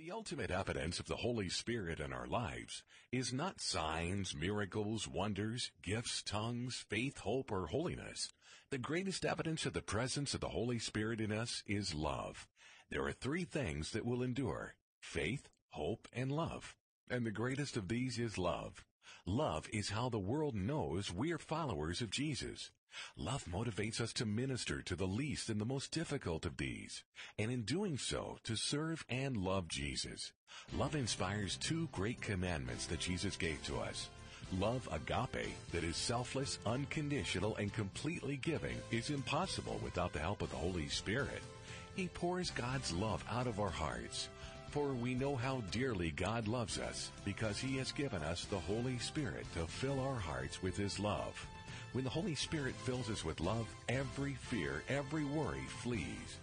The ultimate evidence of the Holy Spirit in our lives is not signs, miracles, wonders, gifts, tongues, faith, hope, or holiness. The greatest evidence of the presence of the Holy Spirit in us is love. There are three things that will endure: faith, hope, and love. And the greatest of these is love. Love is how the world knows we are followers of Jesus. Love motivates us to minister to the least and the most difficult of these, and in doing so, to serve and love Jesus. Love inspires two great commandments that Jesus gave to us. Love agape, that is selfless, unconditional, and completely giving, is impossible without the help of the Holy Spirit. He pours God's love out of our hearts. For we know how dearly God loves us, because He has given us the Holy Spirit to fill our hearts with His love. When the Holy Spirit fills us with love, every fear, every worry flees.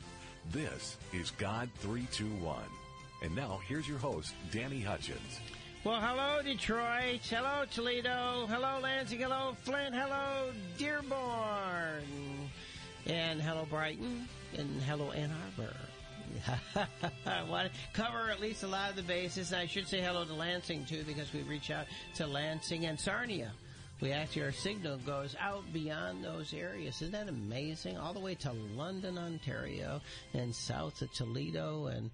This is God 321. And now, here's your host, Danny Hutchins. Well, hello, Detroit. Hello, Toledo. Hello, Lansing. Hello, Flint. Hello, Dearborn. And hello, Brighton. And hello, Ann Arbor. I want to cover at least a lot of the bases. I should say hello to Lansing, too, because we reach out to Lansing and Sarnia. We actually, our signal goes out beyond those areas. Isn't that amazing? All the way to London, Ontario, and south of Toledo, and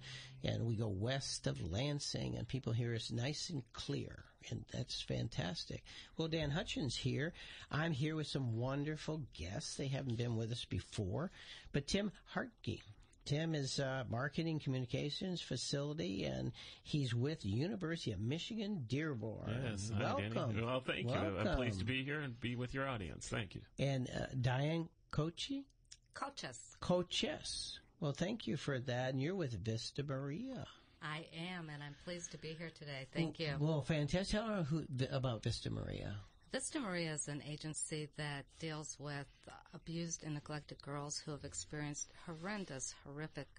we go west of Lansing, and people hear us nice and clear, and that's fantastic. Well, Dan Hutchins here. I'm here with some wonderful guests. They haven't been with us before, but Tim Hartke. Tim is Marketing Communications Facility, and he's with the University of Michigan, Dearborn. Yes, welcome. Danny. Well, thank welcome. you. I'm pleased to be here and be with your audience. Thank you. And Diane Coaches. Well, thank you for that. And you're with Vista Maria. I am, and I'm pleased to be here today. Thank you. Well, fantastic. Tell her about Vista Maria. Vista Maria is an agency that deals with abused and neglected girls who have experienced horrific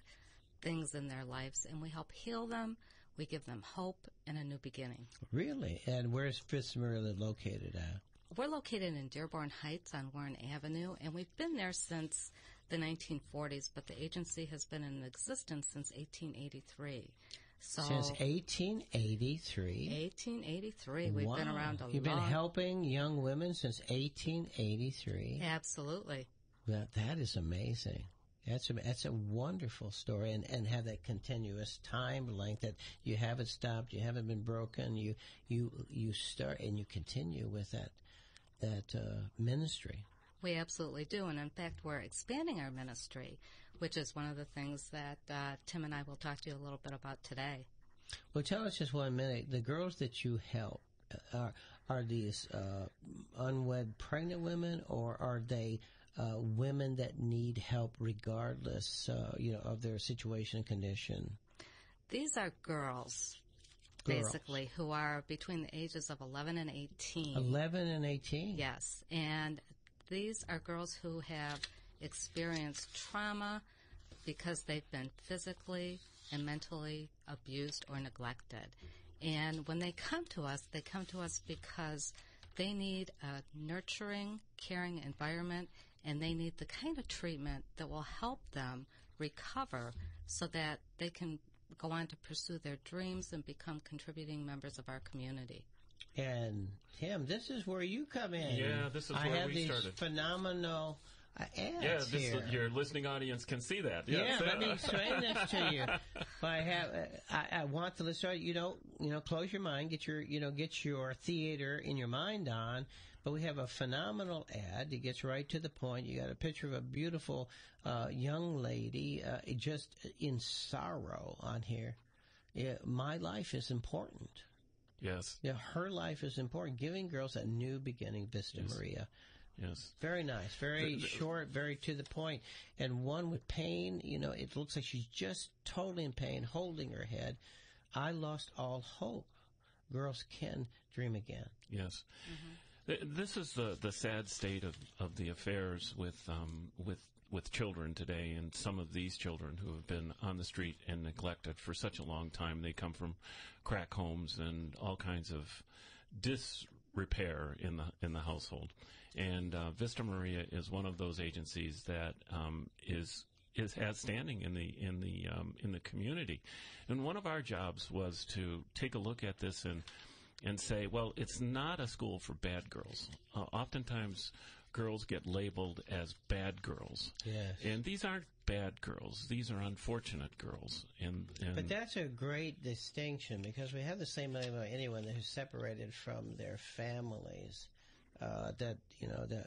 things in their lives, and we help heal them. We give them hope and a new beginning. Really? And where's Vista Maria located at? We're located in Dearborn Heights on Warren Avenue, and we've been there since the 1940s, but the agency has been in existence since 1883. Since 1883? 1883. We've been around a lot. You've been helping young women since 1883? Absolutely. That is amazing. That's a wonderful story, and have that continuous time length that you haven't stopped, you haven't been broken, you start and you continue with that ministry. We absolutely do, and in fact, we're expanding our ministry, which is one of the things that Tim and I will talk to you a little bit about today. Well, tell us just 1 minute. The girls that you help, are these unwed pregnant women, or are they women that need help regardless, of their situation and condition? These are girls. Basically, who are between the ages of 11 and 18. 11 and 18? Yes, and these are girls who have experienced trauma because they've been physically and mentally abused or neglected. And when they come to us because they need a nurturing, caring environment, and they need the kind of treatment that will help them recover so that they can go on to pursue their dreams and become contributing members of our community. And Tim, this is where you come in. Yeah, this is where we started. I have these phenomenal ads here. Your listening audience can see that. Yes. Yeah, let me explain this to you. I want the listener, close your mind, get your theater in your mind on. But we have a phenomenal ad that gets right to the point. You got a picture of a beautiful young lady just in sorrow on here. My life is important. Yes. Yeah, her life is important. Giving girls a new beginning, Vista Maria. Yes. Very nice. Very short, very to the point. And one with pain, it looks like she's just totally in pain, holding her head. I lost all hope. Girls can dream again. Yes. Mm-hmm. This is the sad state of the affairs with children today, and some of these children who have been on the street and neglected for such a long time. They come from crack homes and all kinds of disrepair in the household. And Vista Maria is one of those agencies that is has standing in the community. And one of our jobs was to take a look at this and say, well, it's not a school for bad girls. Oftentimes, girls get labeled as bad girls. Yes. And these aren't bad girls. These are unfortunate girls. But that's a great distinction, because we have the same name about anyone who's separated from their families. That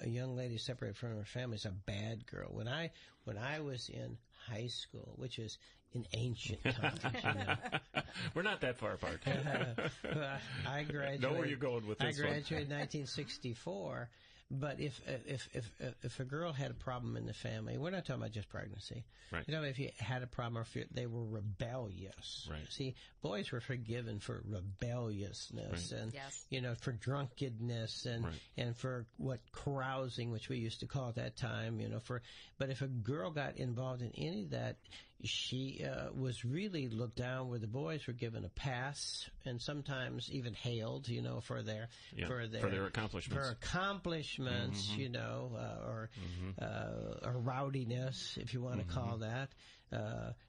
a young lady separated from her family is a bad girl. When I was in high school, which is in ancient times, we're not that far apart. I graduated. Know where you're going with this I graduated in 1964. But if a girl had a problem in the family, we're not talking about just pregnancy. Right. You know, if you had a problem or if they were rebellious. Right. See, boys were forgiven for rebelliousness and for drunkenness and for carousing, which we used to call at that time. But if a girl got involved in any of that, she was really looked down, where the boys were given a pass and sometimes even hailed, for their accomplishments, or rowdiness, if you want to call that.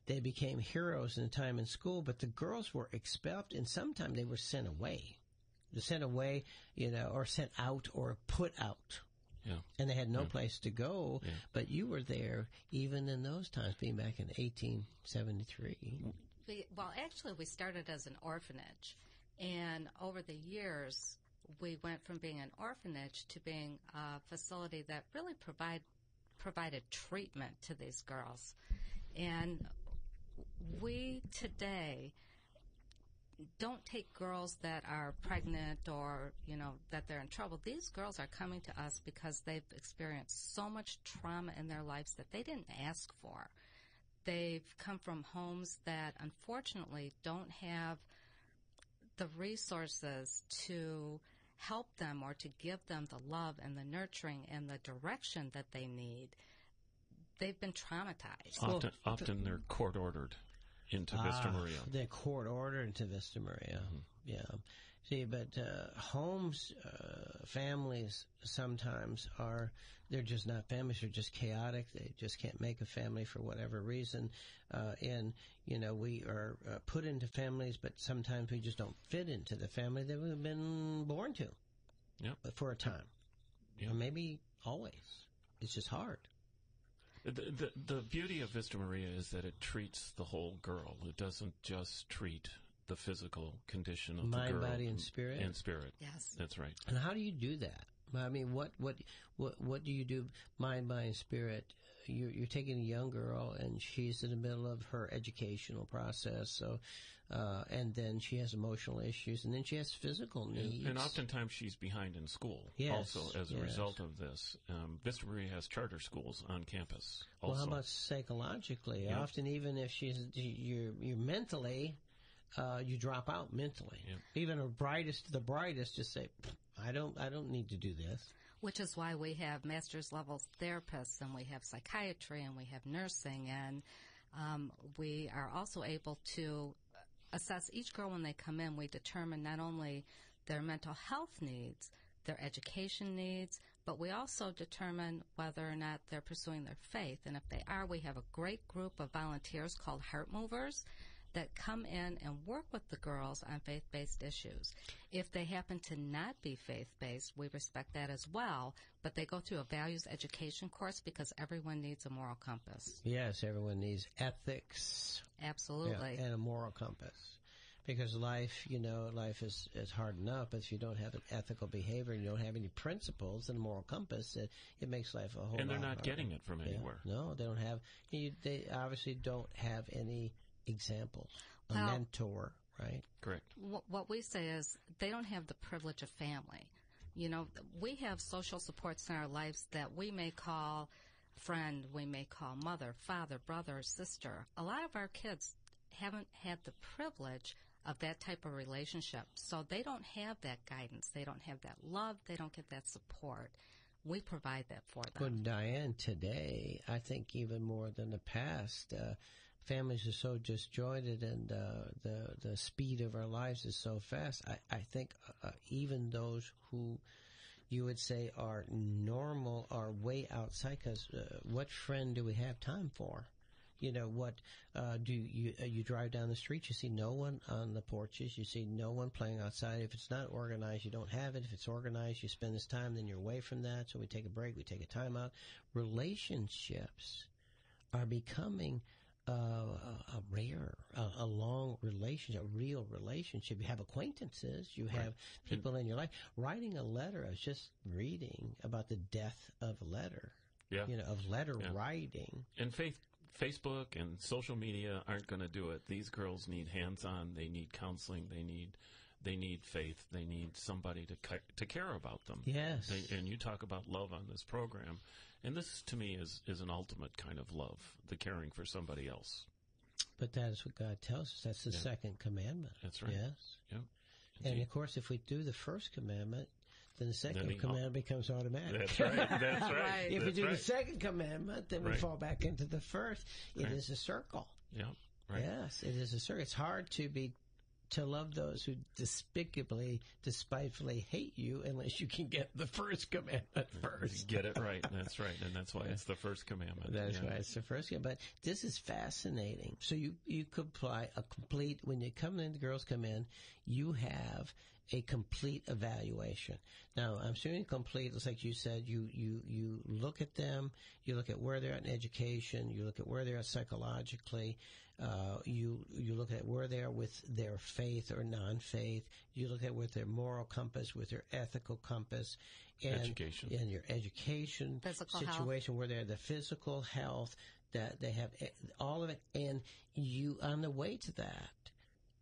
They became heroes in time in school, but the girls were expelled, and sometimes they were sent away. Or sent out or put out. Yeah. And they had no place to go, but you were there even in those times, being back in 1873. Well, actually, we started as an orphanage, and over the years, we went from being an orphanage to being a facility that really provided treatment to these girls. And we today don't take girls that are pregnant or, that they're in trouble. These girls are coming to us because they've experienced so much trauma in their lives that they didn't ask for. They've come from homes that unfortunately don't have the resources to help them or to give them the love and the nurturing and the direction that they need. They've been traumatized. Often they're court-ordered into Vista Maria. They're court-ordered into Vista Maria. Mm-hmm. Yeah. See, but homes, families sometimes they're just not families. They're just chaotic. They just can't make a family for whatever reason. We are put into families, but sometimes we just don't fit into the family that we've been born to. Yep. For a time. Yep. Or maybe always. It's just hard. The beauty of Vista Maria is that it treats the whole girl. It doesn't just treat the physical condition of mind, the girl. Body, and spirit. And spirit. Yes. That's right. And how do you do that? I mean, what do you do? Mind, body, and spirit. You're taking a young girl, and she's in the middle of her educational process. So, and then she has emotional issues, and then she has physical needs. And oftentimes she's behind in school. Yes, also, as a result of this, Vista Maria has charter schools on campus. Also. Well, how about psychologically? Yeah. Often, even if you're mentally, you drop out mentally. Yeah. Even the brightest just say, I don't need to do this. Which is why we have master's level therapists, and we have psychiatry, and we have nursing, and we are also able to assess each girl when they come in. We determine not only their mental health needs, their education needs, but we also determine whether or not they're pursuing their faith. And if they are, we have a great group of volunteers called Heart Movers that come in and work with the girls on faith-based issues. If they happen to not be faith-based, we respect that as well, but they go through a values education course because everyone needs a moral compass. Yes, everyone needs ethics. Absolutely. Yeah, and a moral compass. Because life is hard enough, but if you don't have an ethical behavior and you don't have any principles and a moral compass, it makes life a whole lot And they're not harder. getting it from anywhere. No, they don't have. They obviously don't have any example, a mentor, right? Correct. What we say is they don't have the privilege of family. We have social supports in our lives that we may call friend, we may call mother, father, brother, sister. A lot of our kids haven't had the privilege of that type of relationship, so they don't have that guidance. They don't have that love. They don't get that support. We provide that for them. Well, Diane, today, I think even more than the past, families are so disjointed, and the speed of our lives is so fast. I think even those who you would say are normal are way outside, because what friend do we have time for? what do you drive down the street, you see no one on the porches, you see no one playing outside. If it's not organized, you don't have it. If it's organized, you spend this time, then you're away from that. So we take a break, we take a time out. Relationships are becoming a long relationship, a real relationship. You have acquaintances, you have people in your life. Writing a letter, I was just reading about the death of a letter. Yeah. Of letter writing. And Facebook and social media aren't going to do it. These girls need hands-on. They need counseling. They need faith. They need somebody to care about them. Yes. And you talk about love on this program. And this, to me, is an ultimate kind of love, the caring for somebody else. But that is what God tells us. That's the second commandment. That's right. Yes. Yep. And, of course, if we do the first commandment, then the second commandment becomes automatic. That's right. That's right. If we do the second commandment, then we fall back into the first. It is a circle. Yeah. Right. Yes, it is a circle. It's hard to love those who despitefully hate you unless you can get the first commandment first. Get it right. That's right. And that's why it's the first commandment. That's why it's the first commandment. But this is fascinating. So you could apply a complete, when you come in, the girls come in, you have a complete evaluation. Now, I'm assuming complete, it's like you said, you look at them, you look at where they're at in education, you look at where they're at psychologically, you look at where they are with their faith or non-faith, you look at with their moral compass, with their ethical compass, and your education physical situation, health. where they're the physical health, that they have all of it, and you, on the way to that,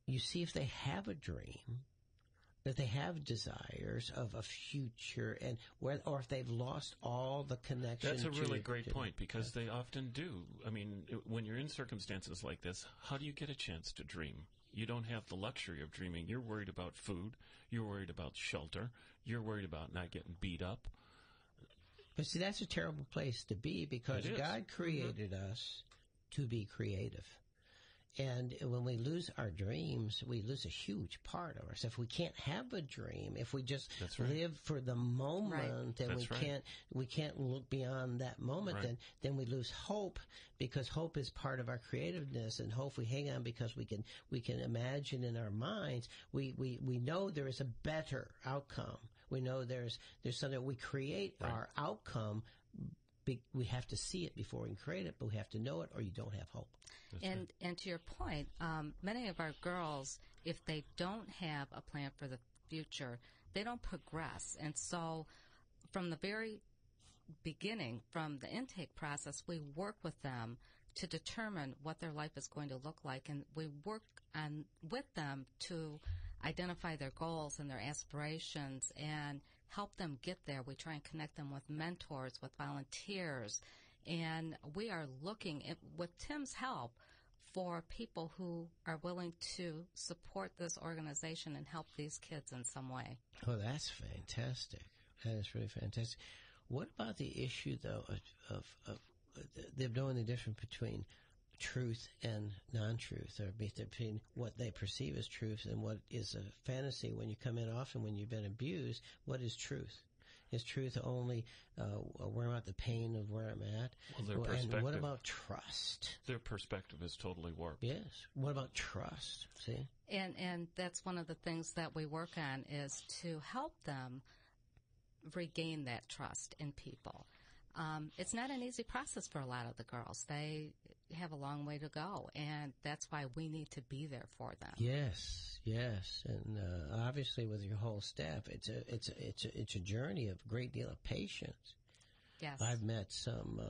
you see if they have a dream, that they have desires of a future, and or if they've lost all the connection. That's a really great point, because they often do. I mean, when you're in circumstances like this, how do you get a chance to dream? You don't have the luxury of dreaming. You're worried about food. You're worried about shelter. You're worried about not getting beat up. But see, that's a terrible place to be, because God created us to be creative. And when we lose our dreams, we lose a huge part of ourselves. If we can't have a dream, if we just live for the moment, then we can't look beyond that moment. Then we lose hope, because hope is part of our creativeness, and hope we hang on because we can imagine in our minds. We know there is a better outcome. We know there's something. We create our outcome. We have to see it before we can create it, but we have to know it, or you don't have hope. And to your point, many of our girls, if they don't have a plan for the future, they don't progress. And so from the very beginning, from the intake process, we work with them to determine what their life is going to look like, and we work with them to identify their goals and their aspirations and help them get there. We try and connect them with mentors, with volunteers, and we are looking, with Tim's help, for people who are willing to support this organization and help these kids in some way. Oh, that's fantastic. That is really fantastic. What about the issue, though, of them knowing the difference between truth and non-truth, or between what they perceive as truth and what is a fantasy? When you come in often, when you've been abused, what is truth? Is truth only where I'm at, the pain of where I'm at? Well, their perspective. And what about trust? Their perspective is totally warped. Yes. What about trust? See? And that's one of the things that we work on, is to help them regain that trust in people. It's not an easy process for a lot of the girls. They have a long way to go, and that's why we need to be there for them. Yes, and obviously with your whole staff, it's a journey of a great deal of patience. Yes, I've met some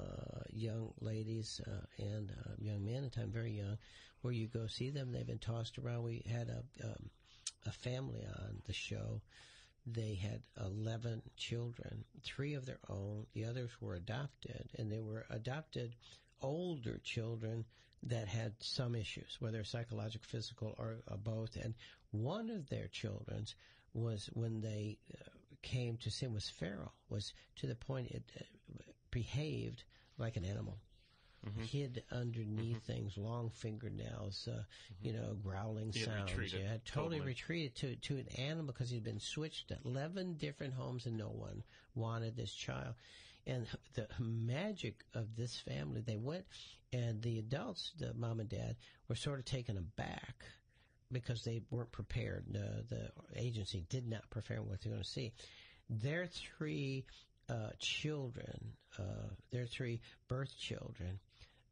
young ladies and young men, at the time very young, where you go see them, they've been tossed around. We had a family on the show. They had 11 children, 3 of their own. The others were adopted, and they were adopted older children that had some issues, whether psychological, physical, or both. And one of their children was, when they came to see him, was feral, was to the point it behaved like an animal. Mm-hmm. Hid underneath things, long fingernails, growling sounds. Retreated. Had totally retreated to an animal, because he'd been switched to 11 different homes and no one wanted this child. And the magic of this family, they went, and the adults, the mom and dad, were sort of taken aback because they weren't prepared. The agency did not prepare what they're going to see. Their three children, their three birth children,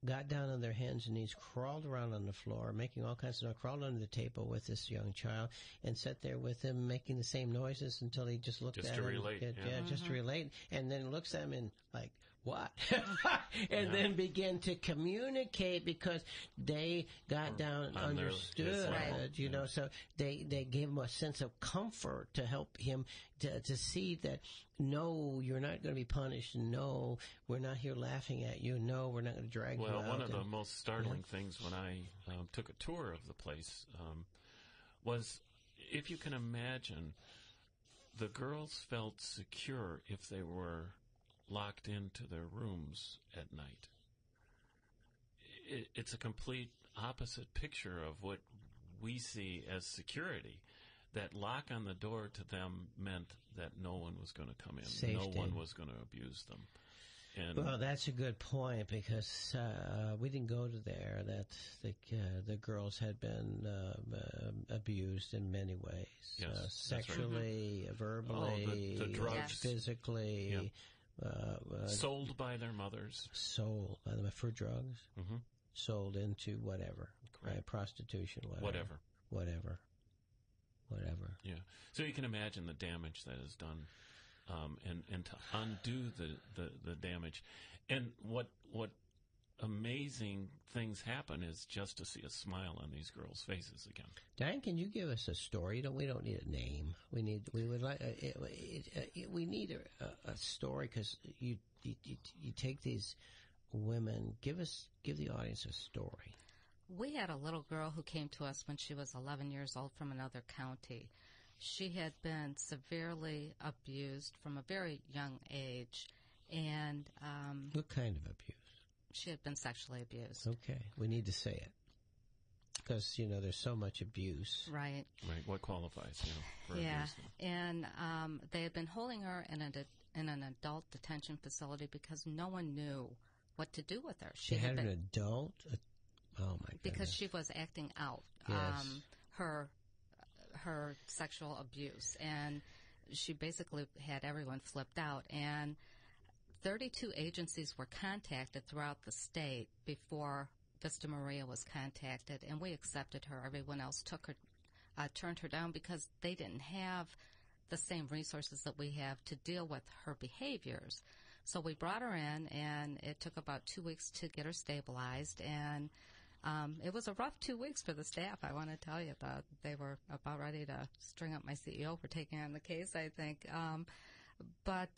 got down on their hands and knees, crawled around on the floor, making all kinds of noise, crawled under the table with this young child, and sat there with him making the same noises until he just looked at him. Just to relate. Just to relate. And then looks at him and like, what? And then began to communicate because they got down and understood, so they gave him a sense of comfort to help him to see that, no, you're not going to be punished. No, we're not here laughing at you. No, we're not going to drag you out. Well, one of the most startling things when I took a tour of the place was, if you can imagine, the girls felt secure if they were locked into their rooms at night. It's a complete opposite picture of what we see as security. That lock on the door to them meant that no one was going to come in. Safety. No one was going to abuse them. And well, that's a good point, because we didn't go to there. That the girls had been abused in many ways. Yes, sexually, verbally, the drugs. Physically. Yeah. Sold by their mothers. Sold by them for drugs. Mm-hmm. Sold into whatever. Right? Prostitution, whatever. Yeah. So you can imagine the damage that is done, and to undo the damage. And what amazing things happen is just to see a smile on these girls' faces again. Diane, can you give us a story? We don't need a name. We need a story, because you take these women. Give the audience a story. We had a little girl who came to us when she was 11 years old from another county. She had been severely abused from a very young age, and what kind of abuse? She had been sexually abused. Okay, we need to say it, because there's so much abuse. Right. What qualifies? For abuse? And they had been holding her in an adult detention facility because no one knew what to do with her. She had an adult. Oh my goodness. Because she was acting out her sexual abuse, and she basically had everyone flipped out. And 32 agencies were contacted throughout the state before Vista Maria was contacted, and we accepted her. Everyone else turned her down because they didn't have the same resources that we have to deal with her behaviors. So we brought her in, and it took about 2 weeks to get her stabilized, and it was a rough 2 weeks for the staff. I want to tell you that they were about ready to string up my CEO for taking on the case, I think. But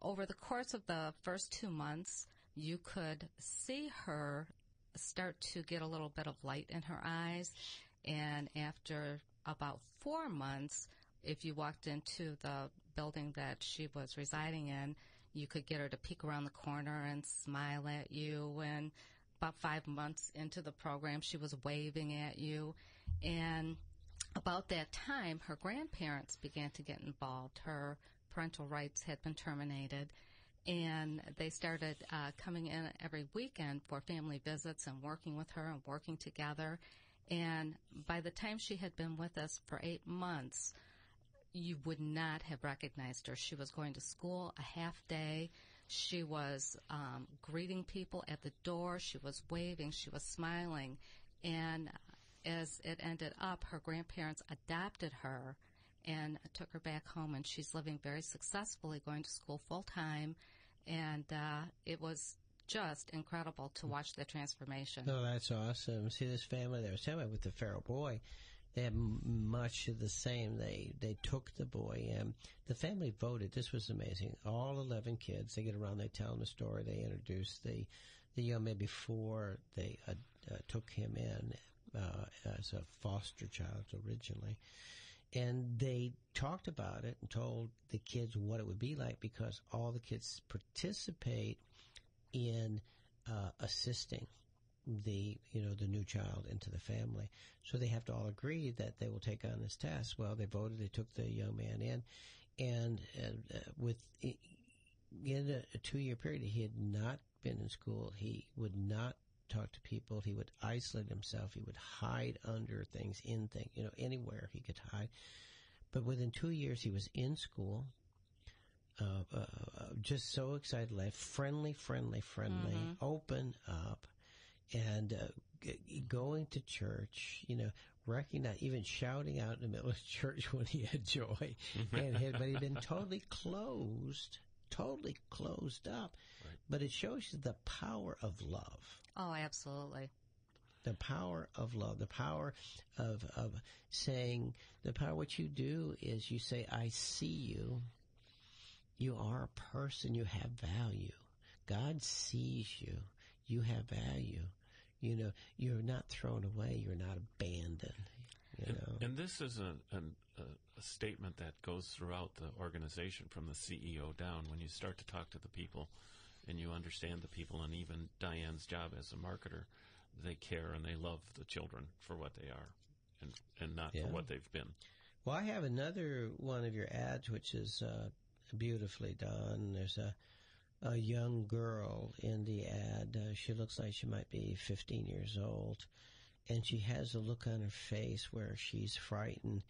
over the course of the first 2 months, you could see her start to get a little bit of light in her eyes. And after about 4 months, if you walked into the building that she was residing in, you could get her to peek around the corner and smile at you. And about 5 months into the program, she was waving at you. And about that time, her grandparents began to get involved. Her parental rights had been terminated, and they started coming in every weekend for family visits and working with her and working together. And by the time she had been with us for 8 months, you would not have recognized her. She was going to school a half day. She was greeting people at the door. She was waving. She was smiling. And as it ended up, her grandparents adopted her and took her back home, and she's living very successfully, going to school full-time. And it was just incredible to watch the transformation. Oh, that's awesome. See, this family that was telling me with the feral boy, they had much of the same. They took the boy in. The family voted. This was amazing. All 11 kids, they get around, they tell them the story. They introduced the young man before they took him in as a foster child originally. And they talked about it and told the kids what it would be like, because all the kids participate in assisting the new child into the family. So they have to all agree that they will take on this task. Well, they voted, they took the young man in, and with in a 2-year period, he had not been in school. He would not talk to people. He would isolate himself. He would hide under things, in things, anywhere he could hide. But within 2 years, he was in school, just so excited, life, friendly, open up, and going to church, recognize, even shouting out in the middle of church when he had joy. But he'd been totally closed up. Right. But it shows you the power of love. Oh, absolutely. The power of love, the power of saying, the power, what you do is you say, I see you. You are a person. You have value. God sees you. You have value. You're not thrown away. You're not abandoned. And this is a statement that goes throughout the organization from the CEO down. When you start to talk to the people and you understand the people, and even Diane's job as a marketer, they care and they love the children for what they are and not for what they've been. Well, I have another one of your ads, which is beautifully done. There's a young girl in the ad. She looks like she might be 15 years old, and she has a look on her face where she's frightened,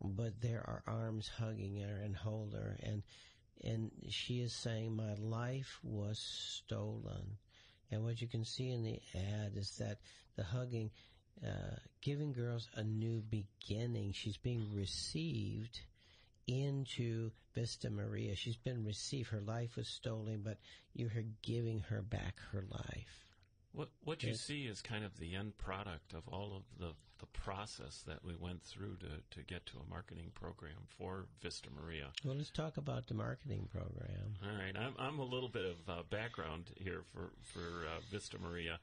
but there are arms hugging her and hold her, and she is saying, my life was stolen. And what you can see in the ad is that the hugging, giving girls a new beginning. She's being received into Vista Maria. She's been received. Her life was stolen, but you're giving her back her life. What you see is kind of the end product of all of the process that we went through to get to a marketing program for Vista Maria. Well, let's talk about the marketing program. All right. I'm a little bit of background here for Vista Maria.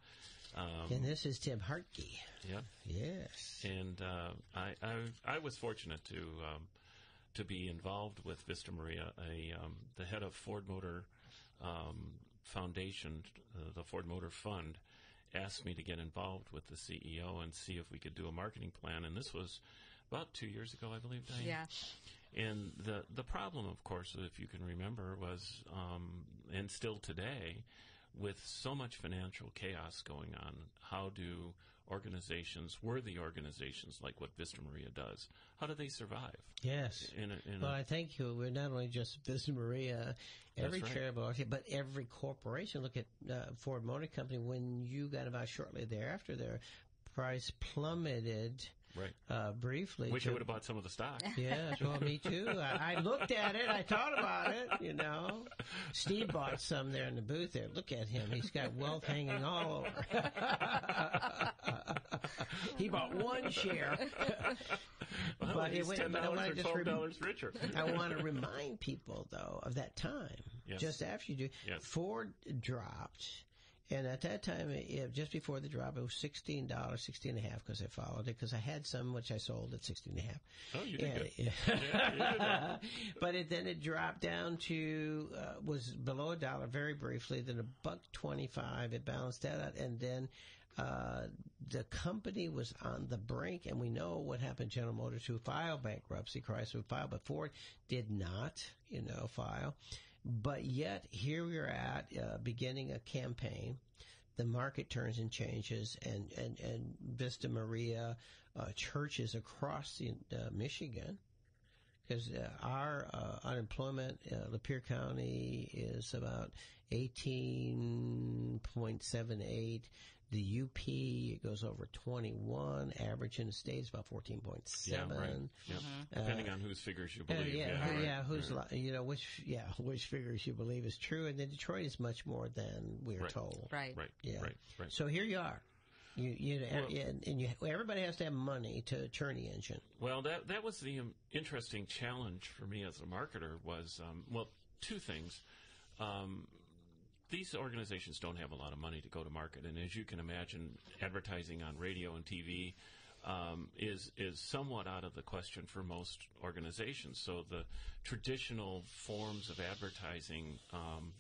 And this is Tim Hartke. Yeah. Yes. And I was fortunate to be involved with Vista Maria. The head of Ford Motor Foundation, the Ford Motor Fund, asked me to get involved with the CEO and see if we could do a marketing plan. And this was about 2 years ago, I believe, Diane. Yeah. And the problem, of course, if you can remember, was, and still today, with so much financial chaos going on, how do organizations, worthy organizations like what Vista Maria does, how do they survive? Yes. Well, I think we're not only just Vista Maria, every charitable organization, but every corporation. Look at Ford Motor Company. When you got about shortly thereafter, their price plummeted. Right. Briefly. Wish I would have bought some of the stock. Yes, well, me too. I looked at it. I thought about it, Steve bought some there in the booth there. Look at him. He's got wealth hanging all over. He bought one share. Well, but he's $10 or $12 richer. I want to remind people, though, of that time. Yes. Just after you do. Yes. Ford dropped. And at that time, just before the drop, it was $16, $16.50, because I followed it, because I had some which I sold at $16.50. Oh, you did good. Yeah. Yeah, you did well. But then it dropped down to, was below $1 very briefly, then $1.25. It balanced that out, and then the company was on the brink, and we know what happened. General Motors, who filed bankruptcy, Chrysler filed, but Ford did not, file. But yet, here we're at, beginning a campaign. The market turns and changes, and Vista Maria churches across Michigan, because our unemployment, Lapeer County, is about 18.78. The UP, it goes over 21. Average in the state is about 14.7. Yeah, right. Yeah. Depending on whose figures you believe. Which figures you believe is true. And then Detroit is much more than we're told. Right. Yeah. Right. So here you are. Everybody has to have money to turn the engine. Well, that was the interesting challenge for me as a marketer was, two things. These organizations don't have a lot of money to go to market, and as you can imagine, advertising on radio and TV is somewhat out of the question for most organizations. So the traditional forms of advertising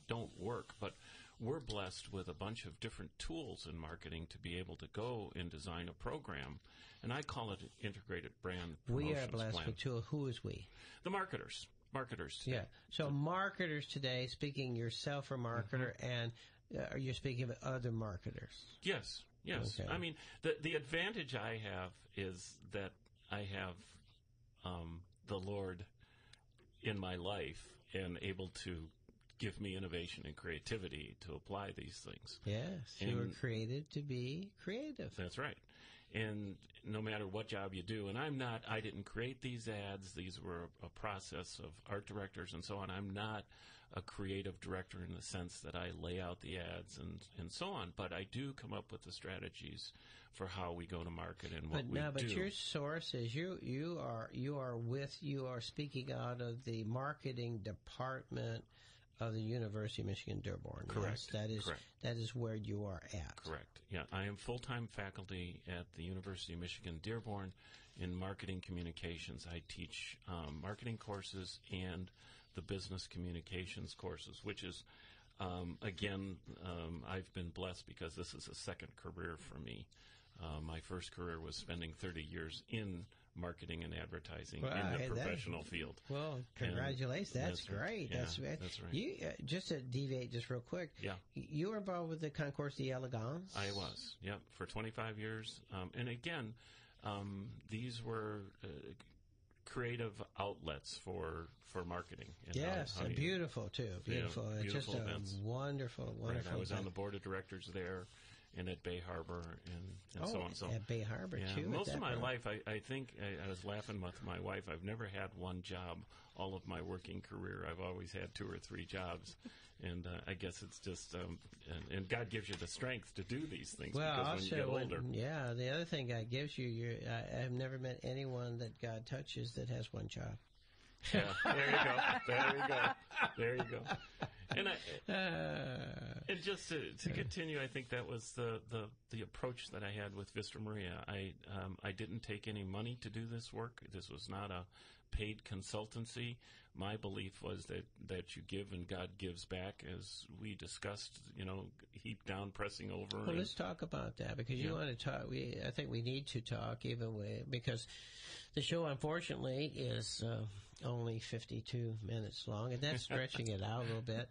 don't work, but we're blessed with a bunch of different tools in marketing to be able to go and design a program, and I call it an integrated brand promotions We are blessed plan. with tools. Who is we? The marketers. marketers today. Yeah. So marketers today, speaking yourself a marketer, and are you speaking of other marketers? Yes. Okay. I mean, the advantage I have is that I have the Lord in my life and able to give me innovation and creativity to apply these things. Yes, you were created to be creative. That's right. And no matter what job you do, and I didn't create these ads. These were a process of art directors and so on. I'm not a creative director in the sense that I lay out the ads and so on, but I do come up with the strategies for how we go to market and what we do. But your source is you are speaking out of the marketing department of the University of Michigan Dearborn. Correct. Yes, Correct. That is where you are at. Correct. Yeah, I am full-time faculty at the University of Michigan Dearborn in marketing communications. I teach marketing courses and the business communications courses, which is, I've been blessed because this is a second career for me. My first career was spending 30 years in marketing and advertising in the professional field. Well, congratulations. That's great. Yeah, that's right. You, just to deviate just real quick, you were involved with the Concours d'Elegance? I was, for 25 years. And again, these were creative outlets for marketing. And yes, and beautiful, too. Beautiful. It's just a events. wonderful Right, I was on the board of directors there and at Bay Harbor and so on. So at Bay Harbor, too. Most of my life, I think, I was laughing with my wife, I've never had one job all of my working career. I've always had 2 or 3 jobs. And I guess it's just, and God gives you the strength to do these things because when you get older. The other thing God gives you, I've never met anyone that God touches that has one job. Yeah, there you go. And just to continue, I think that was the approach that I had with Vista Maria. I didn't take any money to do this work. This was not a paid consultancy. My belief was that you give and God gives back, as we discussed, heap down, pressing over. Well, let's talk about that because you want to talk. I think we need to talk because the show, unfortunately, is only 52 minutes long, and that's stretching it out a little bit.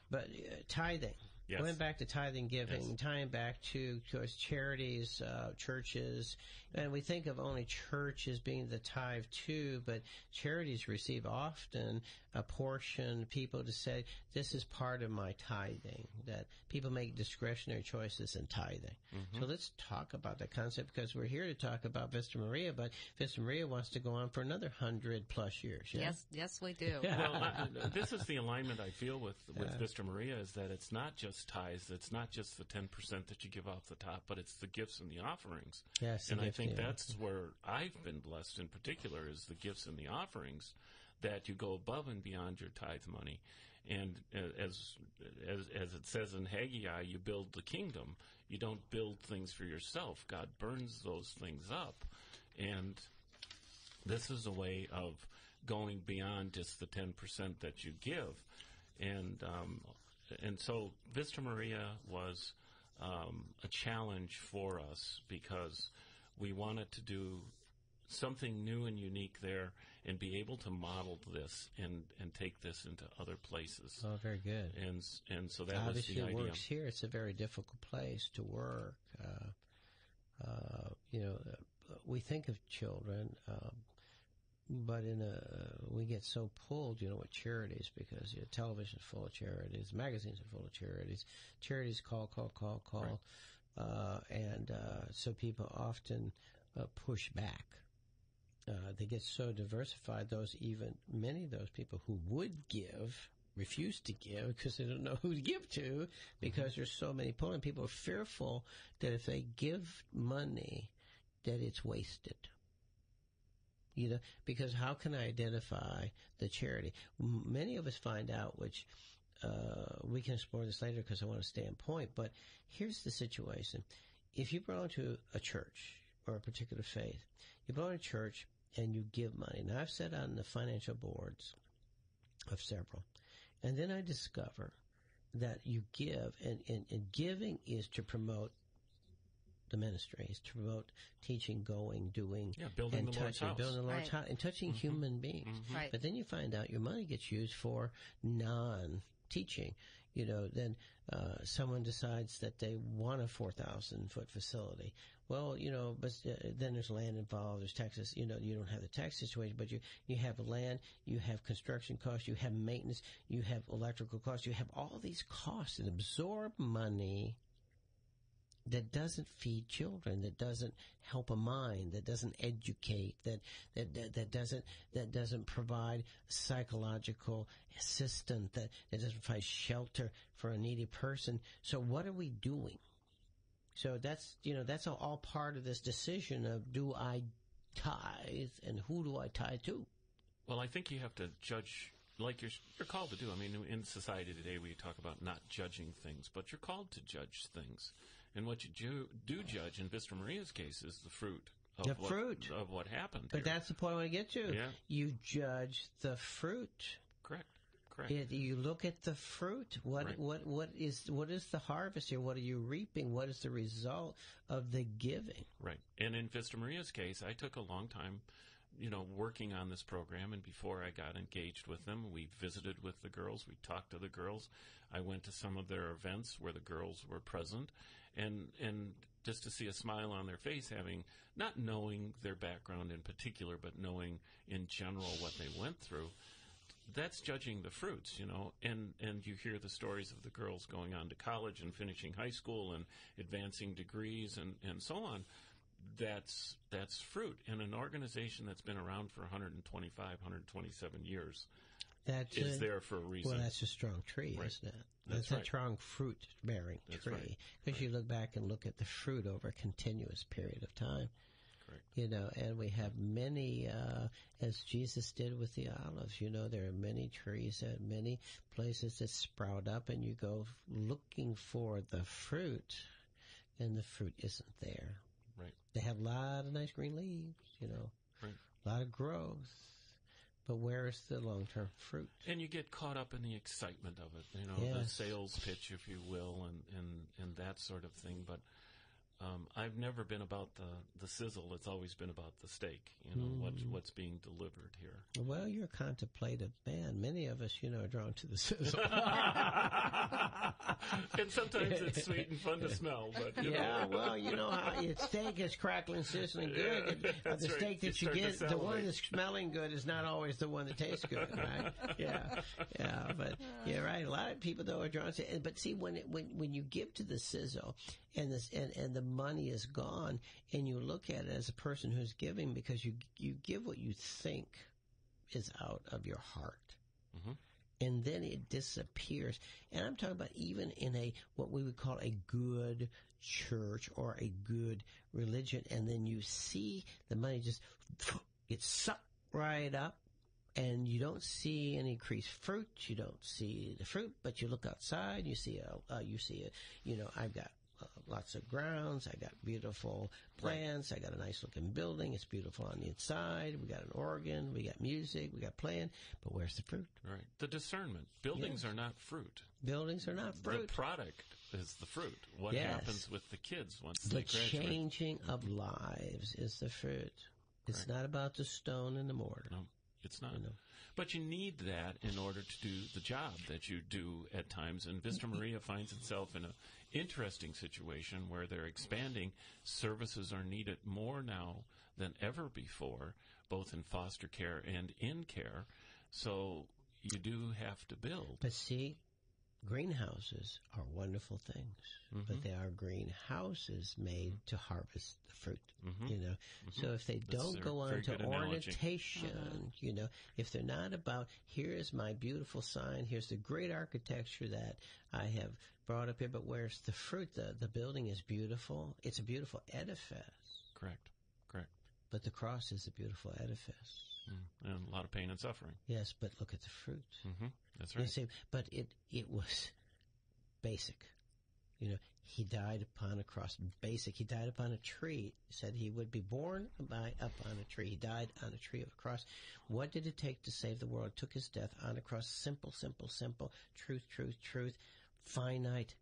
But tithing. Yes. Going back to tithing, giving, Yes. tying back to charities, churches, and we think of only churches being the tithe too, but charities receive often a portion, people to say, this is part of my tithing, that people make discretionary choices in tithing. So let's talk about that concept because we're here to talk about Vista Maria, but Vista Maria wants to go on for another 100+ years. Yeah? Yes, we do. Well, this is the alignment I feel with Vista Maria is that it's not just tithes, it's not just the 10% that you give off the top, but it's the gifts and the offerings. Yes, and I think that's where I've been blessed in particular is the gifts and the offerings that you go above and beyond your tithe money. And as it says in Haggai, you build the kingdom. You don't build things for yourself. God burns those things up. And this is a way of going beyond just the 10% that you give. And so Vista Maria was a challenge for us because we wanted to do something new and unique there and be able to model this and take this into other places. Oh, very good. And so that obviously was the idea. It works here. It's a very difficult place to work. We think of children, but we get so pulled, with charities because television's full of charities, magazines are full of charities. Charities call. Right. So people often push back. They get so diversified, many of those people who would give refuse to give because they don't know who to give to because there's so many pulling. People are fearful that if they give money, that it's wasted. Because how can I identify the charity? Many of us find out, which we can explore this later because I want to stay on point, but here's the situation. If you belong to a church or a particular faith, you belong to a church and you give money. Now, I've sat on the financial boards of several, and then I discover that you give, and giving is to promote the ministry. It's to promote teaching, going, doing, building and the Lord's touching, house. building the Lord's house, and touching human beings. Right. But then you find out your money gets used for non-teaching. Then someone decides that they want a 4,000-foot facility. Well, but then there's land involved, there's taxes. You don't have the tax situation, but you have land, you have construction costs, you have maintenance, you have electrical costs, you have all these costs that absorb money that doesn't feed children, that doesn't help a mind, that doesn't educate, that doesn't provide psychological assistance, that doesn't provide shelter for a needy person. So what are we doing? So that's all part of this decision of, do I tithe and who do I tithe to? Well, I think you have to judge like you're called to do. I mean, in society today we talk about not judging things, but you're called to judge things. And what you do judge, in Vista Maria's case, is the fruit of what happened. But here. that's the point I want to get to. Yeah. You judge the fruit. Correct. You look at the fruit. What is the harvest here? What are you reaping? What is the result of the giving? Right. And in Vista Maria's case, I took a long time, working on this program, and before I got engaged with them, we visited with the girls, we talked to the girls. I went to some of their events where the girls were present, and just to see a smile on their face, not knowing their background in particular, but knowing in general what they went through, that's judging the fruits, and you hear the stories of the girls going on to college and finishing high school and advancing degrees and so on. That's fruit. And an organization that's been around for 125, 127 years is there for a reason. Well, that's a strong tree, right. Isn't it? That's a strong fruit-bearing tree. Right. Because you look back and look at the fruit over a continuous period of time. Correct. And we have many, as Jesus did with the olives, there are many trees at many places that sprout up, and you go looking for the fruit, and the fruit isn't there. Right. They have a lot of nice green leaves, Right. a lot of growth. But where is the long-term fruit? And you get caught up in the excitement of it, the sales pitch, if you will, and that sort of thing. But I've never been about the sizzle. It's always been about the steak, what's being delivered here. Well, you're a contemplative man. Many of us, are drawn to the sizzle. And sometimes it's sweet and fun to smell. But well, how steak is crackling, sizzling good. Yeah, the steak right. that you get, the one that's smelling good is not always the one that tastes good, right? Yeah. But you're right. A lot of people though are drawn to it. But see, when you give to the sizzle, and the money is gone, and you look at it as a person who's giving, because you give what you think is out of your heart. Mm-hmm. And then it disappears. And I'm talking about even in what we would call a good church or a good religion, and then you see the money just get sucked right up, and you don't see any increased fruit. You don't see the fruit, but you look outside, you see I've got lots of grounds. I got beautiful plants. Right. I got a nice looking building. It's beautiful on the inside. We got an organ. We got music. We got playing. But where's the fruit? Right. The discernment. Buildings are not fruit. Buildings are not fruit. The product is the fruit. What happens with the kids once they graduate? The changing of lives is the fruit. It's not about the stone and the mortar. No, it's not. But you need that in order to do the job that you do at times. And Vista Maria finds itself in an interesting situation where they're expanding. Services are needed more now than ever before, both in foster care and in care. So you do have to build. But see, greenhouses are wonderful things, but they are greenhouses made to harvest the fruit, So if they don't go on to ornamentation, if they're not about, here's my beautiful sign, here's the great architecture that I have brought up here, but where's the fruit? The building is beautiful. It's a beautiful edifice. Correct. But the cross is a beautiful edifice. And a lot of pain and suffering. Yes, but look at the fruit. That's right. You see, but it was basic. He died upon a cross. Basic. He died upon a tree. He said he would be born upon a tree. He died on a tree of a cross. What did it take to save the world? It took his death on a cross. Simple, simple, simple. Truth, truth, truth. Finite.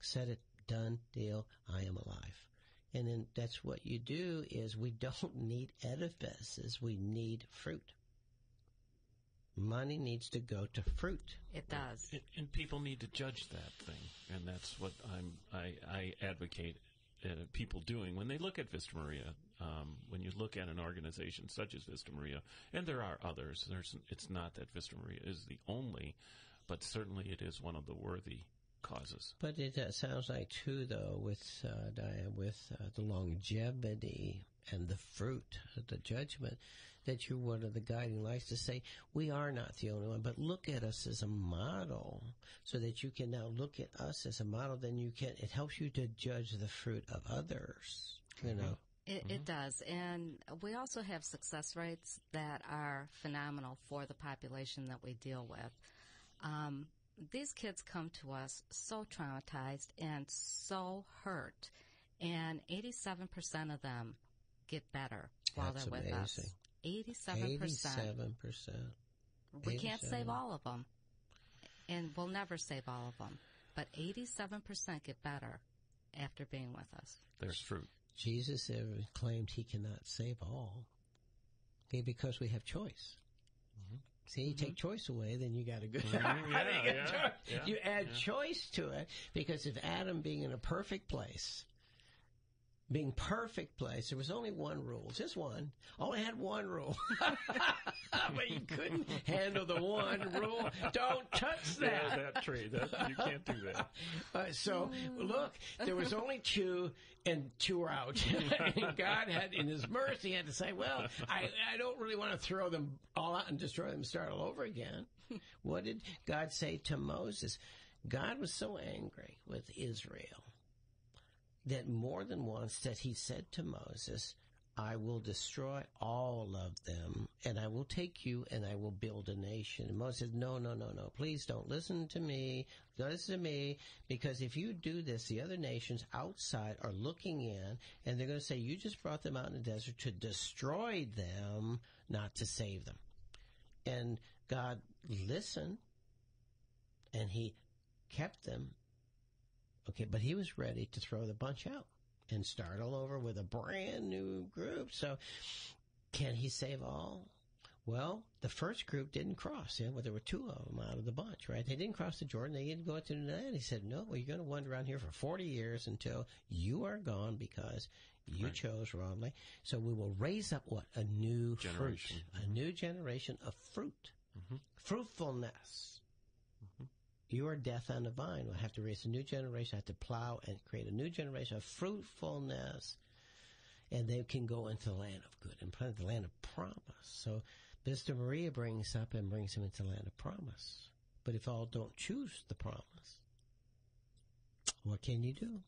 Said it. Done. Deal. I am alive. And then that's what you do is we don't need edifices. We need fruit. Money needs to go to fruit. It does. And people need to judge that thing. And that's what I advocate people doing when they look at Vista Maria. When you look at an organization such as Vista Maria, and there are others, it's not that Vista Maria is the only, but certainly it is one of the worthy causes. But it sounds like, too, though, with Diane, with the longevity and the fruit, the judgment, that you're one of the guiding lights to say, we are not the only one, but look at us as a model, so that you can now look at us as a model. Then it helps you to judge the fruit of others, you know. It does. And we also have success rates that are phenomenal for the population that we deal with. These kids come to us so traumatized and so hurt, and 87% of them get better while That's they're with amazing. us. 87%. 87%. We can't save all of them, and we'll never save all of them, but 87% get better after being with us. There's fruit. Jesus claimed he cannot save all. Okay, because we have choice. See, you take choice away, then you got a good. You add choice to it, because if Adam being in a perfect place, there was only one rule, just one. Only had one rule, but you couldn't handle the one rule. Don't touch that. Yeah, that tree. You can't do that. So look, there was only two, and two were out. And God had, in His mercy, had to say, "Well, I don't really want to throw them all out and destroy them and start all over again." What did God say to Moses? God was so angry with Israel that more than once that He said to Moses, I will destroy all of them, and I will take you, and I will build a nation. And Moses said, no, please don't listen to me. Listen to me, because if you do this, the other nations outside are looking in, and they're going to say, you just brought them out in the desert to destroy them, not to save them. And God listened, and He kept them. Okay, but He was ready to throw the bunch out and start all over with a brand new group. So can He save all? Well, the first group didn't cross. Yeah? Well, there were two of them out of the bunch, right? They didn't cross the Jordan. They didn't go into the land. He said, no, well, you're going to wander around here for 40 years until you are gone because you chose wrongly. So we will raise up what? A new generation. Fruit. A new generation of fruit. Fruitfulness. You are death on the vine. We'll have to raise a new generation, have to plow and create a new generation of fruitfulness. And they can go into the land of good and plant the land of promise. So Vista Maria brings them into the land of promise. But if all don't choose the promise, what can you do?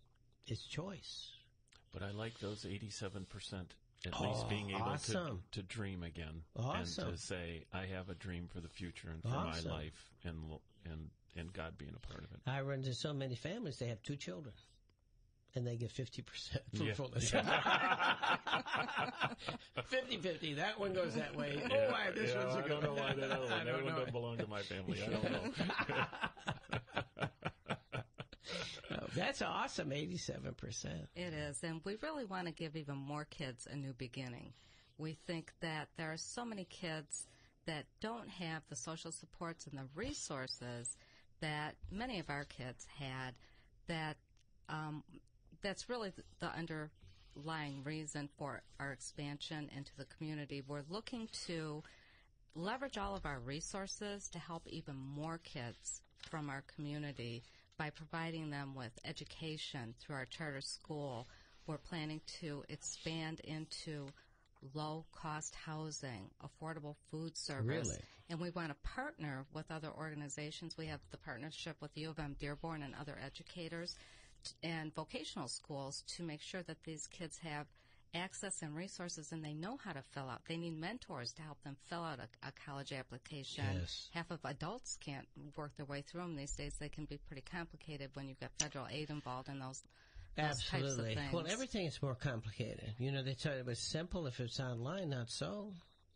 It's choice. But I like those 87%. At least being able to dream again. Awesome. And to say, I have a dream for the future and for my life and God being a part of it. I run into so many families, they have 2 children. And they get 50% fruitfulness. 50-50. That one goes that way. Yeah. Oh, why this one's a good I don't know why that other one. I don't know. Doesn't belong to my family. I don't know. That's awesome, 87%. It is, and we really want to give even more kids a new beginning. We think that there are so many kids that don't have the social supports and the resources that many of our kids had, that that's really the underlying reason for our expansion into the community. We're looking to leverage all of our resources to help even more kids from our community by providing them with education through our charter school. We're planning to expand into low-cost housing, affordable food service. Really? And we want to partner with other organizations. We have the partnership with U of M Dearborn and other educators and vocational schools to make sure that these kids have access and resources, and they know how to fill out. They need mentors to help them fill out a college application. Yes. Half of adults can't work their way through them these days. They can be pretty complicated when you've got federal aid involved in those types of things. Well, everything is more complicated. You know, they thought it was simple if it's online, not so.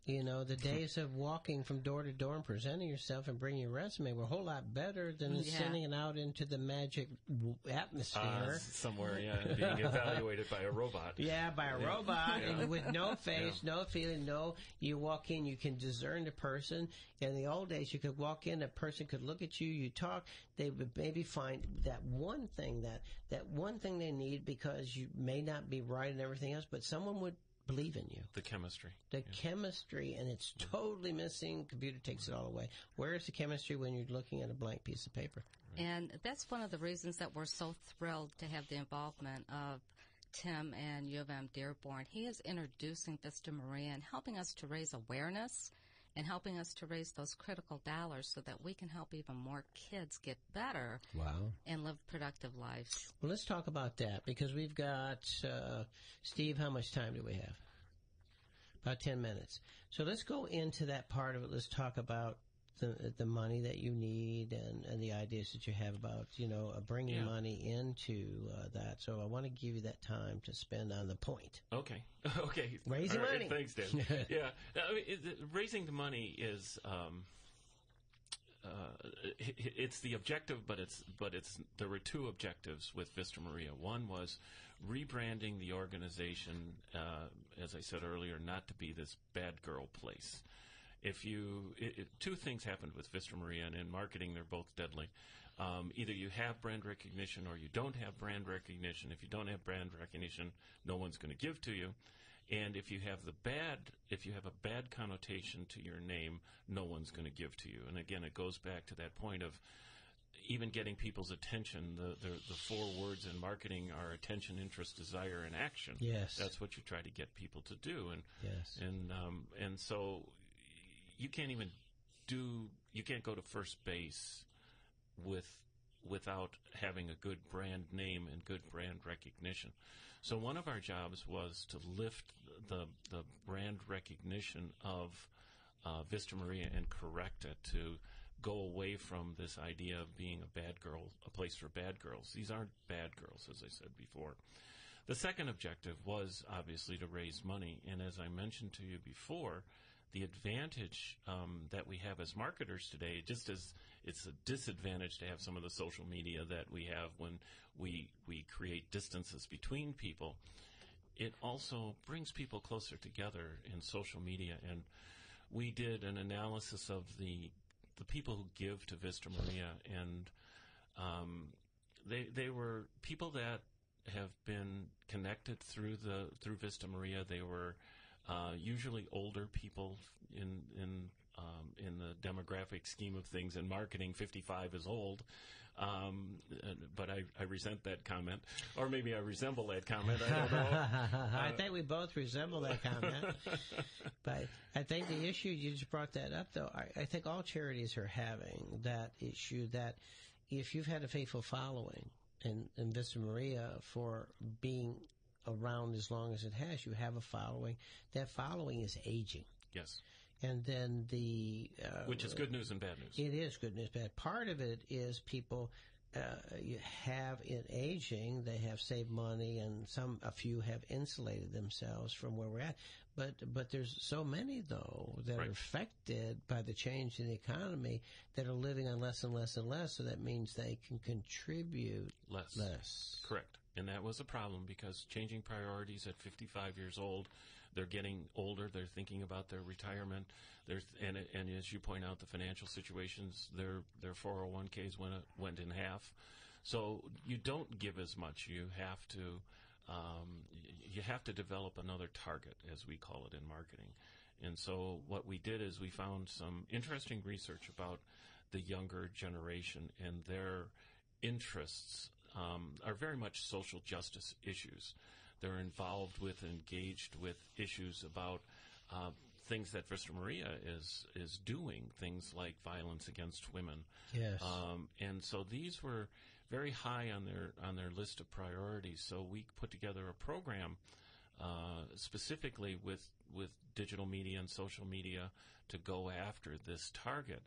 You know, the days of walking from door to door and presenting yourself and bringing your resume were a whole lot better than sending it out into the magic atmosphere. Somewhere, being evaluated by a robot. Yeah, by a robot, and with no face, no feeling, you walk in, you can discern the person. In the old days, you could walk in, a person could look at you, you talk, they would maybe find that one thing they need, because you may not be right and everything else, but someone would believe in you. The chemistry. Chemistry, and it's totally missing. Computer takes it all away. Where is the chemistry when you're looking at a blank piece of paper? And that's one of the reasons that we're so thrilled to have the involvement of Tim and U of M Dearborn. He is introducing Vista Maria and helping us to raise awareness and helping us to raise those critical dollars so that we can help even more kids get better and live productive lives. Well, let's talk about that, because we've got, Steve, how much time do we have? About 10 minutes. So let's go into that part of it. Let's talk about the money that you need and the ideas that you have about, bringing money into that. So I want to give you that time to spend on the point. Okay. Raising money. Thanks, Dan. Yeah. I mean, raising the money is, it's the objective, but there were two objectives with Vista Maria. One was rebranding the organization, as I said earlier, not to be this bad girl place. Two things happened with Vista Maria, and in marketing they're both deadly. Either you have brand recognition or you don't have brand recognition. If you don't have brand recognition, no one's going to give to you. And if you have a bad connotation to your name, no one's going to give to you. And again, it goes back to that point of even getting people's attention. The four words in marketing are attention, interest, desire, and action. Yes, that's what you try to get people to do. And so you can't go to first base without having a good brand name and good brand recognition. So one of our jobs was to lift the brand recognition of Vista Maria and correct it, to go away from this idea of being a place for bad girls. These aren't bad girls, as I said before. The second objective was obviously to raise money, and as I mentioned to you before, the advantage that we have as marketers today, just as it's a disadvantage to have some of the social media that we have when we create distances between people, it also brings people closer together in social media. And we did an analysis of the people who give to Vista Maria, and they were people that have been connected through Vista Maria. They were usually older people in the demographic scheme of things. In marketing, 55 is old, but I resent that comment, or maybe I resemble that comment. I don't know. I think we both resemble that comment. But I think the issue, you just brought that up, though. I think all charities are having that issue, that if you've had a faithful following in Vista Maria for being around as long as it has, you have a following. That following is aging. Yes. And then which is good news and bad news. It is good news, bad. Part of it is people you have in aging, they have saved money, and a few have insulated themselves from where we're at. But there's so many, though, that are affected by the change in the economy that are living on less and less and less, so that means they can contribute less. Correct. And that was a problem, because changing priorities at 55 years old, they're getting older, they're thinking about their retirement, and as you point out, the financial situations, their 401ks went in half. So you don't give as much. You have to develop another target, as we call it in marketing. And so what we did is we found some interesting research about the younger generation, and their interests are very much social justice issues. They're involved with, engaged with issues about things that Vista Maria is doing, things like violence against women. Yes. And so these were very high on their list of priorities. So we put together a program specifically with digital media and social media to go after this target.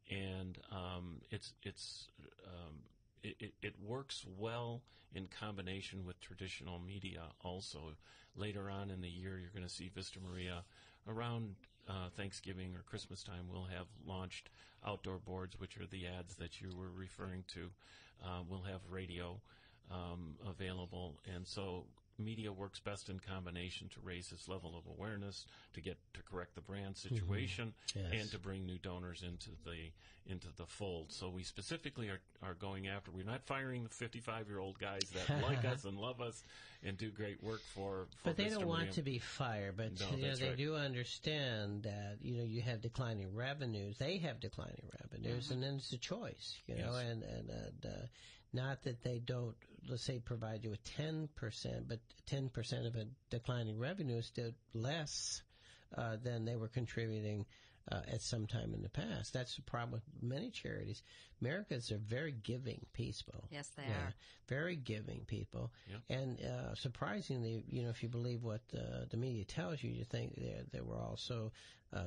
And it works well in combination with traditional media also. Later on in the year, you're going to see Vista Maria around Thanksgiving or Christmas time, we'll have launched outdoor boards, which are the ads that you were referring to. We'll have radio available, and so media works best in combination to raise this level of awareness, to correct the brand situation, and to bring new donors into the fold. So we specifically are going after. We're not firing the 55-year-old guys that like us and love us and do great work for But they Vista don't want Maria. to be fired. But No, they right. do understand that you have declining revenues. They have declining revenues, and then it's a choice. And not that they don't, let's say, provide you with 10%, but 10% of a declining revenue is still less than they were contributing at some time in the past. That's the problem with many charities. Americans are very giving people. Yes, they are. Very giving people. Yeah. And surprisingly, if you believe what the media tells you, you think that we're also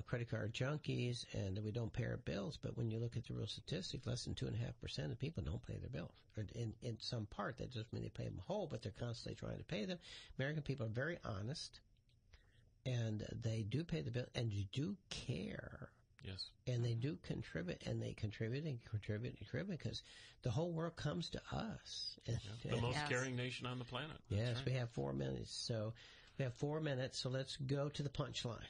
credit card junkies and that we don't pay our bills. But when you look at the real statistics, less than 2.5% of people don't pay their bills. Or in some part, that doesn't mean they pay them whole, but they're constantly trying to pay them. American people are very honest, and they do pay the bill, and you do care. Yes. And they do contribute, and they contribute and contribute and contribute, because the whole world comes to us. The most caring nation on the planet. Yes, right. we have 4 minutes. So let's go to the punchline.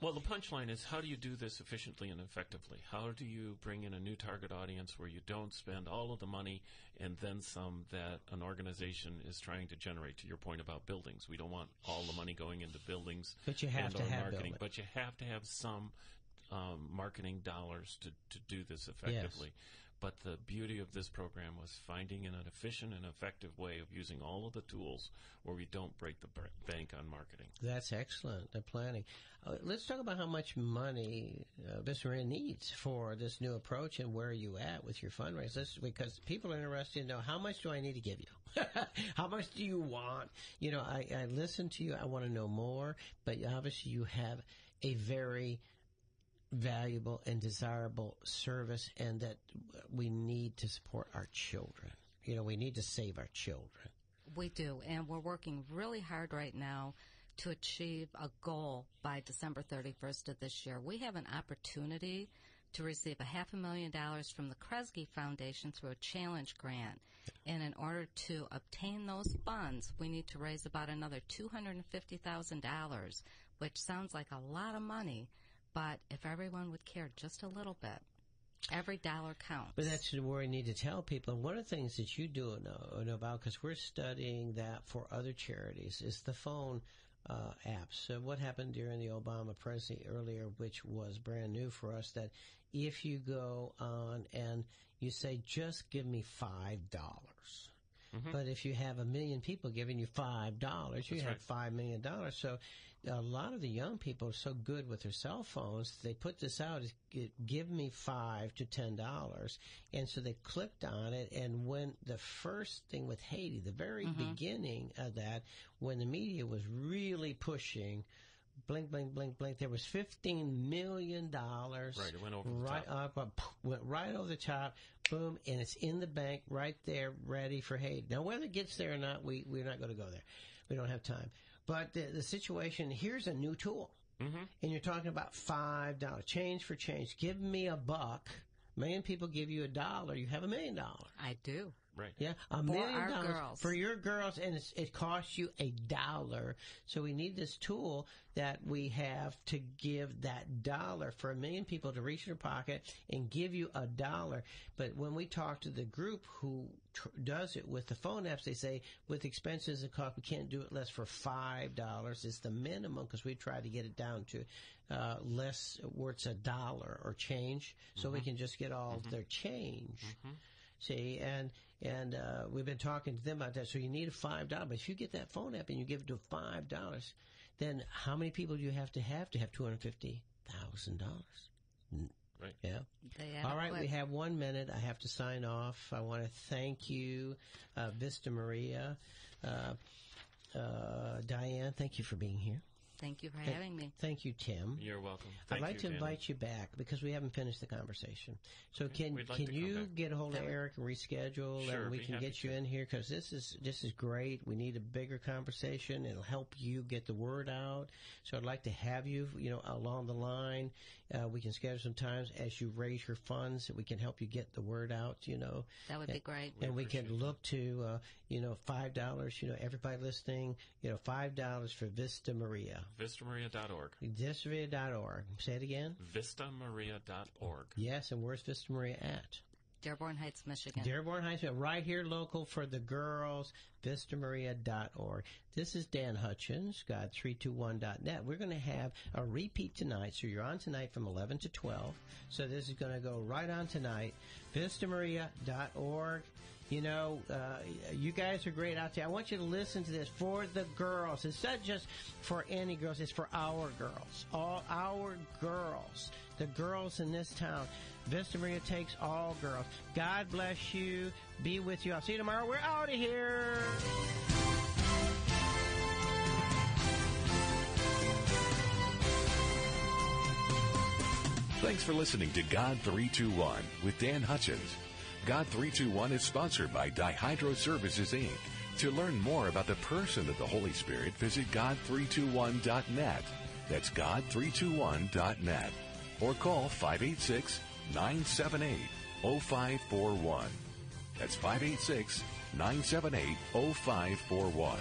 Well, the punchline is, how do you do this efficiently and effectively? How do you bring in a new target audience where you don't spend all of the money and then some that an organization is trying to generate? To your point about buildings, we don't want all the money going into buildings, but you have to have marketing. building. But you have to have some marketing dollars to do this effectively. Yes. But the beauty of this program was finding an efficient and effective way of using all of the tools where we don't break the bank on marketing. That's excellent, the planning. Let's talk about how much money Vista Maria needs for this new approach, and where are you at with your fundraise. Because people are interested to know, how much do I need to give you? How much do you want? I listen to you. I want to know more. But obviously you have a very valuable and desirable service, and that we need to support our children. We need to save our children. We do, and we're working really hard right now to achieve a goal by December 31st of this year. We have an opportunity to receive $500,000 from the Kresge Foundation through a challenge grant. And in order to obtain those funds, we need to raise about another $250,000, which sounds like a lot of money. But if everyone would care just a little bit, every dollar counts. But that's where I need to tell people. And one of the things that you do know about, because we're studying that for other charities, is the phone apps. So what happened during the Obama presidency earlier, which was brand new for us, that if you go on and you say, just give me $5, but if you have 1 million people giving you $5, you have $5 million. So a lot of the young people are so good with their cell phones, they put this out as, give me $5 to $10. And so they clicked on it, and when the first thing with Haiti, the very beginning of that, when the media was really pushing, blink, blink, blink, blink, there was $15 million. Right, it went over the top. Went right over the top, boom, and it's in the bank right there, ready for Haiti. Now, whether it gets there or not, we're not going to go there. We don't have time. But the situation, here's a new tool. And you're talking about $5, change for change. Give me $1. 1 million people give you $1, you have $1 million. I do. Right. Yeah, $1 million For our girls. for your girls, and it costs you $1. So we need this tool that we have to give that $1 for 1 million people to reach their pocket and give you $1. But when we talk to the group who does it with the phone apps, they say with expenses and cost, we can't do it less for $5. It's the minimum, because we try to get it down to less, where it's $1 or change, so we can just get all their change. See, and we've been talking to them about that. So you need a $5. But if you get that phone app and you give it to $5, then how many people do you have to have $250,000? Right. Yeah. All right, we have 1 minute. I have to sign off. I want to thank you, Vista Maria. Diane, thank you for being here. Thank you for having me. Thank you, Tim. You're welcome. I'd like to invite you back because we haven't finished the conversation. So can you get a hold of Eric and reschedule, sure, and we can get you in here because this is great. We need a bigger conversation. It'll help you get the word out. So I'd like to have you, along the line. We can schedule some times as you raise your funds that we can help you get the word out. That would be great. And we can look to $5. Everybody listening, $5 for Vista Maria. VistaMaria.org. VistaMaria.org. Say it again. VistaMaria.org. Yes, and where's Vista Maria at? Dearborn Heights, Michigan. Dearborn Heights, right here local for the girls, VistaMaria.org. This is Dan Hutchins, God321.net. We're going to have a repeat tonight, so you're on tonight from 11 to 12. So this is going to go right on tonight, VistaMaria.org. You guys are great out there. I want you to listen to this for the girls. It's not just for any girls. It's for our girls. All our girls. The girls in this town. Vista Maria takes all girls. God bless you. Be with you. I'll see you tomorrow. We're out of here. Thanks for listening to God 321 with Dan Hutchins. God 321 is sponsored by Dihydro Services, Inc. To learn more about the person of the Holy Spirit, visit God321.net. That's God321.net. Or call 586-978-0541. That's 586-978-0541.